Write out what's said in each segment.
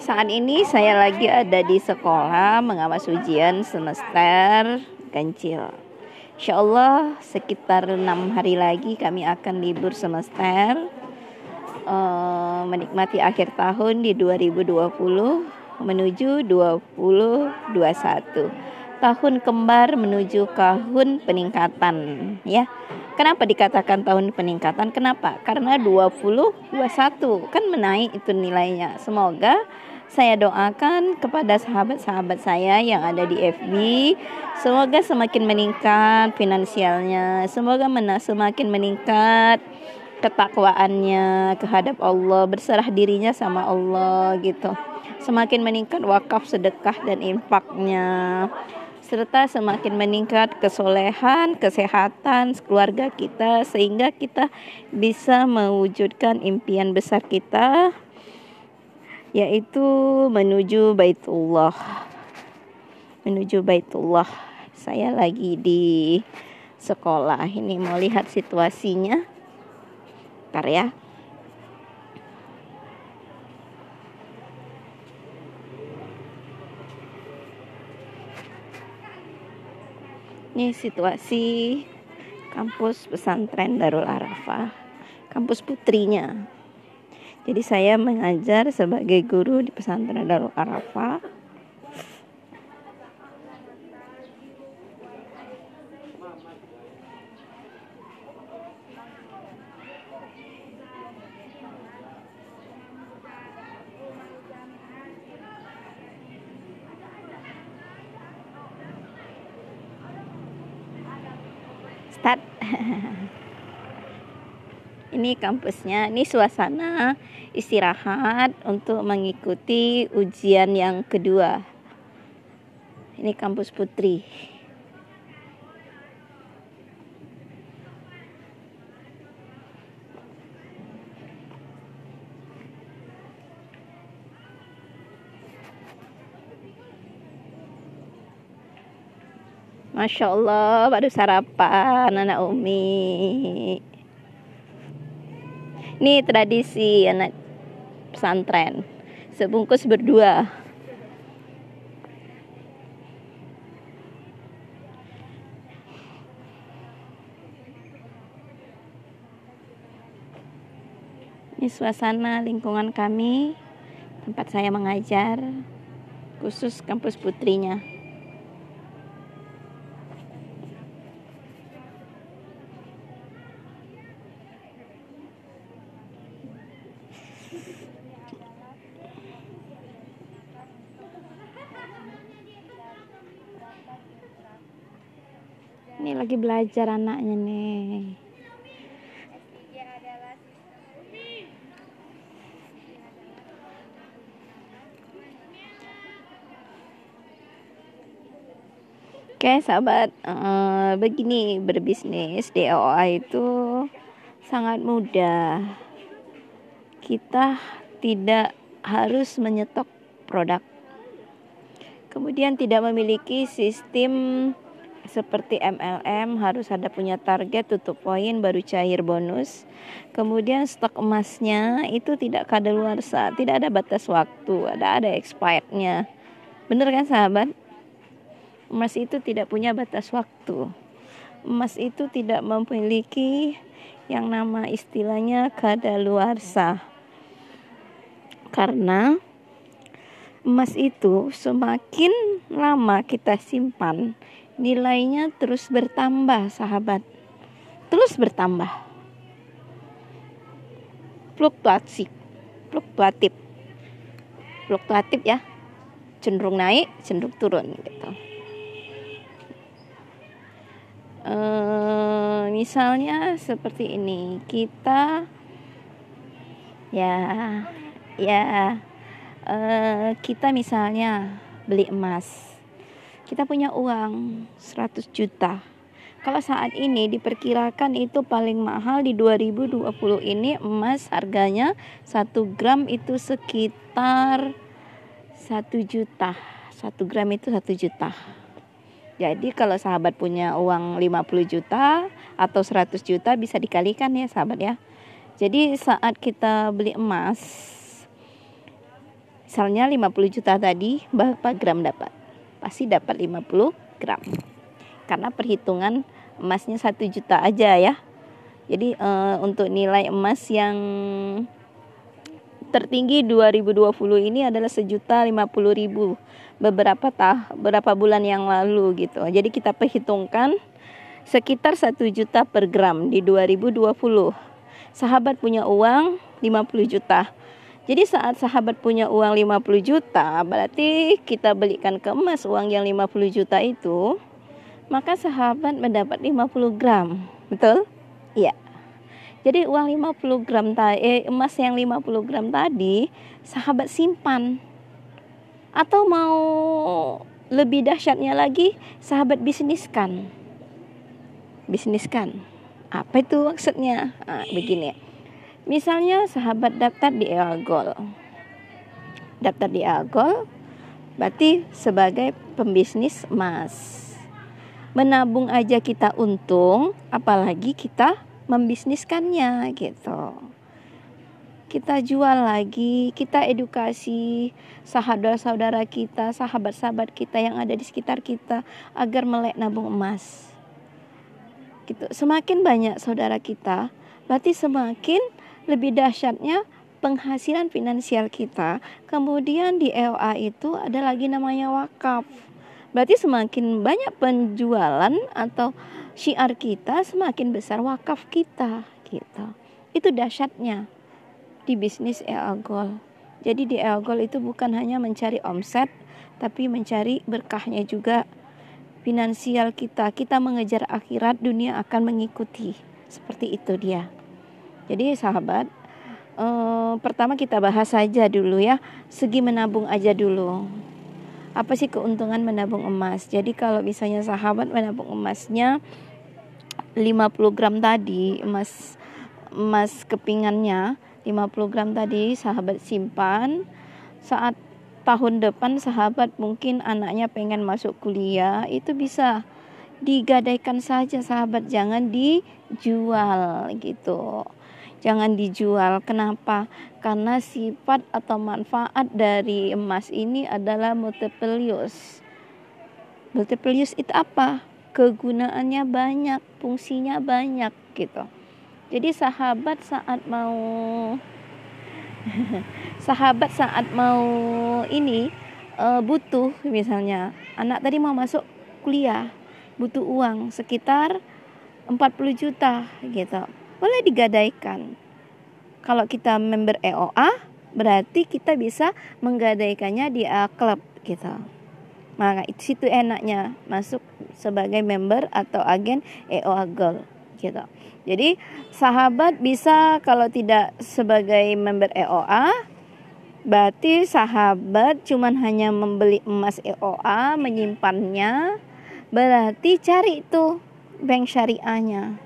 Saat ini saya lagi ada di sekolah mengawas ujian semester ganjil. Insya Allah sekitar 6 hari lagi kami akan libur semester, menikmati akhir tahun di 2020 menuju 2021. Tahun kembar menuju tahun peningkatan, ya. Kenapa dikatakan tahun peningkatan? Kenapa? Karena 2021 kan menaik itu nilainya. Semoga saya doakan kepada sahabat-sahabat saya yang ada di FB, semoga semakin meningkat finansialnya, semoga semakin meningkat ketakwaannya kehadap Allah, berserah dirinya sama Allah gitu. Semakin meningkat wakaf, sedekah dan infaknya, serta semakin meningkat kesolehan, kesehatan keluarga kita, sehingga kita bisa mewujudkan impian besar kita, yaitu menuju Baitullah. Saya lagi di sekolah ini, mau lihat situasinya. Bentar ya. Ini situasi kampus pesantren Darul Arafah, kampus putrinya. Jadi saya mengajar sebagai guru di pesantren Darul Arafah. Start. Ini kampusnya, ini suasana istirahat untuk mengikuti ujian yang kedua. Ini kampus putri. Masya Allah, baru sarapan anak Umi. Ini tradisi anak pesantren, sebungkus berdua. Ini suasana lingkungan kami, tempat saya mengajar, khusus kampus putrinya. Ini lagi belajar anaknya nih. Oke sahabat, begini berbisnis di AOA itu sangat mudah. Kita tidak harus menyetok produk. Kemudian tidak memiliki sistem seperti MLM, harus ada punya target, tutup poin, baru cair bonus. Kemudian stok emasnya itu tidak kadaluarsa, tidak ada batas waktu, ada expirednya. Bener kan sahabat? Emas itu tidak punya batas waktu. Emas itu tidak memiliki yang nama istilahnya kadaluarsa. Karena emas itu semakin lama kita simpan, nilainya terus bertambah sahabat. Terus bertambah. Fluktuatif ya. Cenderung naik, cenderung turun gitu. Misalnya seperti ini, kita kita misalnya beli emas, kita punya uang 100 juta. Kalau saat ini diperkirakan itu paling mahal di 2020 ini emas harganya 1 gram itu sekitar 1 juta. 1 gram itu 1 juta. Jadi kalau sahabat punya uang 50 juta atau 100 juta bisa dikalikan ya sahabat ya. Jadi saat kita beli emas Misalnya 50 juta tadi, berapa gram dapat? Pasti dapat 50 gram. Karena perhitungan emasnya 1 juta aja ya. Jadi untuk nilai emas yang tertinggi 2020 ini adalah 1.050.000 beberapa bulan yang lalu gitu. Jadi kita perhitungkan sekitar 1 juta per gram di 2020. Sahabat punya uang 50 juta. Jadi saat sahabat punya uang 50 juta, berarti kita belikan ke emas uang yang 50 juta itu, maka sahabat mendapat 50 gram. Betul? Iya. Jadi uang 50 gram emas yang 50 gram tadi sahabat simpan. Atau mau lebih dahsyatnya lagi, sahabat bisniskan. Bisniskan. Apa itu maksudnya? Begini. Misalnya sahabat daftar di EOA Gold. Daftar di EOA Gold berarti sebagai pembisnis emas. Menabung aja kita untung, apalagi kita membisniskannya gitu. Kita jual lagi, kita edukasi saudara-saudara kita, sahabat-sahabat kita yang ada di sekitar kita agar melek nabung emas. Gitu. Semakin banyak saudara kita, berarti semakin lebih dahsyatnya penghasilan finansial kita. Kemudian di EOA itu ada lagi namanya wakaf. Berarti semakin banyak penjualan atau syiar kita, semakin besar wakaf kita gitu. Itu dahsyatnya di bisnis EOA Gold. Jadi di EOA Gold itu bukan hanya mencari omset, tapi mencari berkahnya juga finansial kita. Kita mengejar akhirat, dunia akan mengikuti. Seperti itu dia. Jadi sahabat, pertama kita bahas saja dulu ya, segi menabung aja dulu. Apa sih keuntungan menabung emas? Jadi kalau misalnya sahabat menabung emasnya 50 gram tadi, emas kepingannya 50 gram tadi sahabat simpan. Saat tahun depan sahabat mungkin anaknya pengen masuk kuliah, itu bisa digadaikan saja sahabat, jangan dijual gitu. Jangan dijual. Kenapa? Karena sifat atau manfaat dari emas ini adalah multiple use. Multiple use itu apa? Kegunaannya banyak, fungsinya banyak gitu. Jadi sahabat saat mau ini butuh, misalnya anak tadi mau masuk kuliah, butuh uang sekitar 40 juta gitu. Boleh digadaikan. Kalau kita member EOA, berarti kita bisa menggadaikannya di klub gitu. Maka itu situ enaknya masuk sebagai member atau agen EOA Gold gitu. Jadi sahabat bisa, kalau tidak sebagai member EOA, berarti sahabat cuman hanya membeli emas EOA, menyimpannya, berarti cari tuh bank syariahnya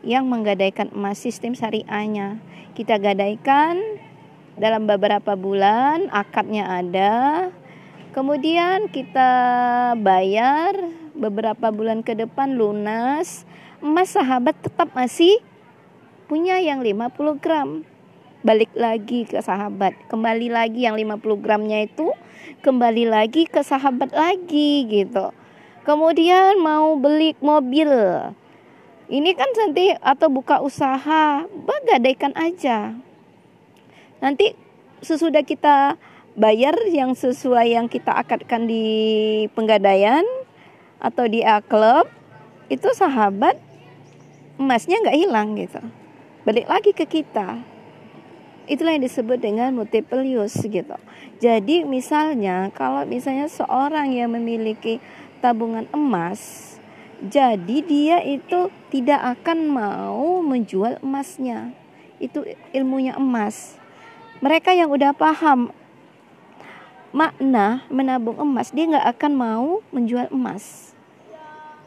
yang menggadaikan emas, sistem syariahnya. Kita gadaikan dalam beberapa bulan, akadnya ada. Kemudian kita bayar beberapa bulan ke depan lunas. Emas sahabat tetap masih punya yang 50 gram. Balik lagi ke sahabat, kembali lagi yang 50 gramnya itu kembali lagi ke sahabat lagi gitu. Kemudian mau beli mobil, ini kan nanti atau buka usaha, gadaikan aja. Nanti sesudah kita bayar yang sesuai yang kita akadkan di penggadaian atau di A-Club, itu sahabat emasnya nggak hilang gitu. Balik lagi ke kita. Itulah yang disebut dengan multiple use gitu. Jadi misalnya kalau misalnya seorang yang memiliki tabungan emas, jadi dia itu tidak akan mau menjual emasnya. Itu ilmunya emas. Mereka yang udah paham makna menabung emas, dia nggak akan mau menjual emas.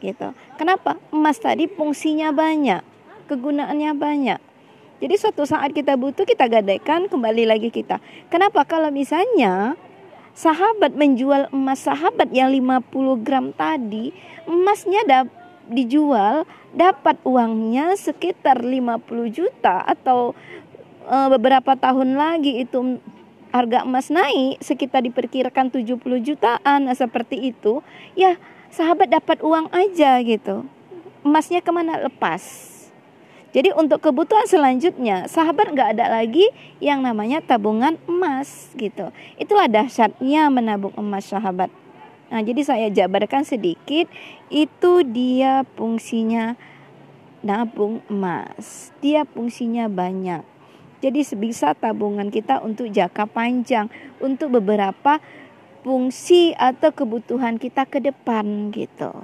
Gitu. Kenapa? Emas tadi fungsinya banyak, kegunaannya banyak. Jadi suatu saat kita butuh, kita gadaikan, kembali lagi kita. Kenapa? Kalau misalnya sahabat menjual emas sahabat yang 50 gram tadi, emasnya dijual, dapat uangnya sekitar 50 juta atau beberapa tahun lagi itu harga emas naik sekitar diperkirakan 70 jutaan seperti itu, ya sahabat dapat uang aja gitu. Emasnya kemana? Lepas. Jadi untuk kebutuhan selanjutnya, sahabat nggak ada lagi yang namanya tabungan emas gitu. Itulah dahsyatnya menabung emas, sahabat. Nah, jadi saya jabarkan sedikit, itu dia fungsinya nabung emas. Dia fungsinya banyak. Jadi sebisa tabungan kita untuk jangka panjang, untuk beberapa fungsi atau kebutuhan kita ke depan gitu.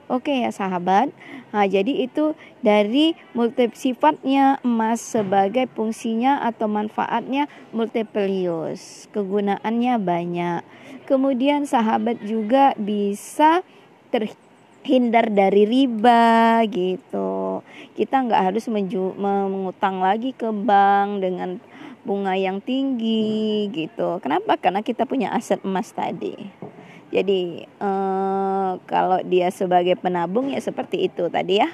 Oke ya sahabat. Nah, jadi itu dari sifatnya emas sebagai fungsinya atau manfaatnya multiple use. Kegunaannya banyak. Kemudian sahabat juga bisa terhindar dari riba gitu. Kita nggak harus mengutang lagi ke bank dengan bunga yang tinggi gitu. Kenapa? Karena kita punya aset emas tadi. Jadi kalau dia sebagai penabung ya seperti itu tadi ya.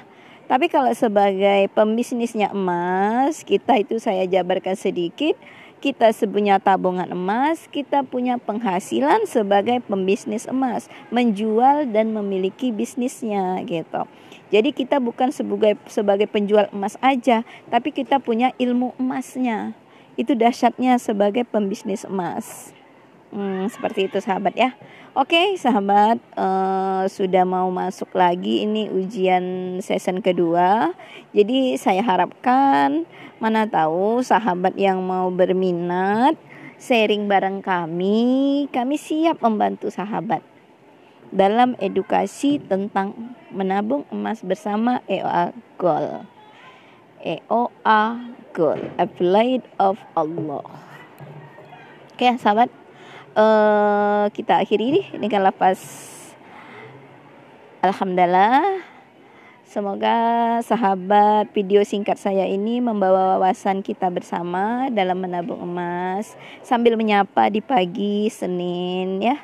Tapi kalau sebagai pembisnisnya emas, kita itu saya jabarkan sedikit. Kita punya tabungan emas, kita punya penghasilan sebagai pembisnis emas, menjual dan memiliki bisnisnya gitu. Jadi kita bukan sebagai penjual emas aja, tapi kita punya ilmu emasnya. Itu dahsyatnya sebagai pembisnis emas. Seperti itu sahabat ya. Oke sahabat, sudah mau masuk lagi ini ujian season kedua. Jadi saya harapkan, mana tahu sahabat yang mau berminat sharing bareng kami siap membantu sahabat dalam edukasi tentang menabung emas bersama EOA Gold. EOA Gold, Affiliate of Allah. Oke sahabat, kita akhiri dengan lafaz alhamdulillah. Semoga sahabat video singkat saya ini membawa wawasan kita bersama dalam menabung emas sambil menyapa di pagi Senin ya.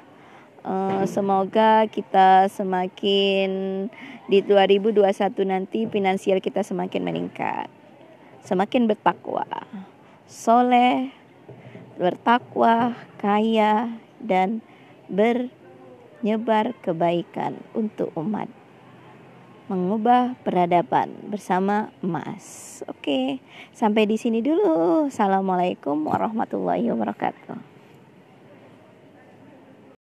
Semoga kita semakin di 2021 nanti finansial kita semakin meningkat, semakin bertakwa, soleh, bertakwa, kaya, dan menyebar kebaikan untuk umat, mengubah peradaban bersama emas. Oke, sampai di sini dulu. Assalamualaikum warahmatullahi wabarakatuh.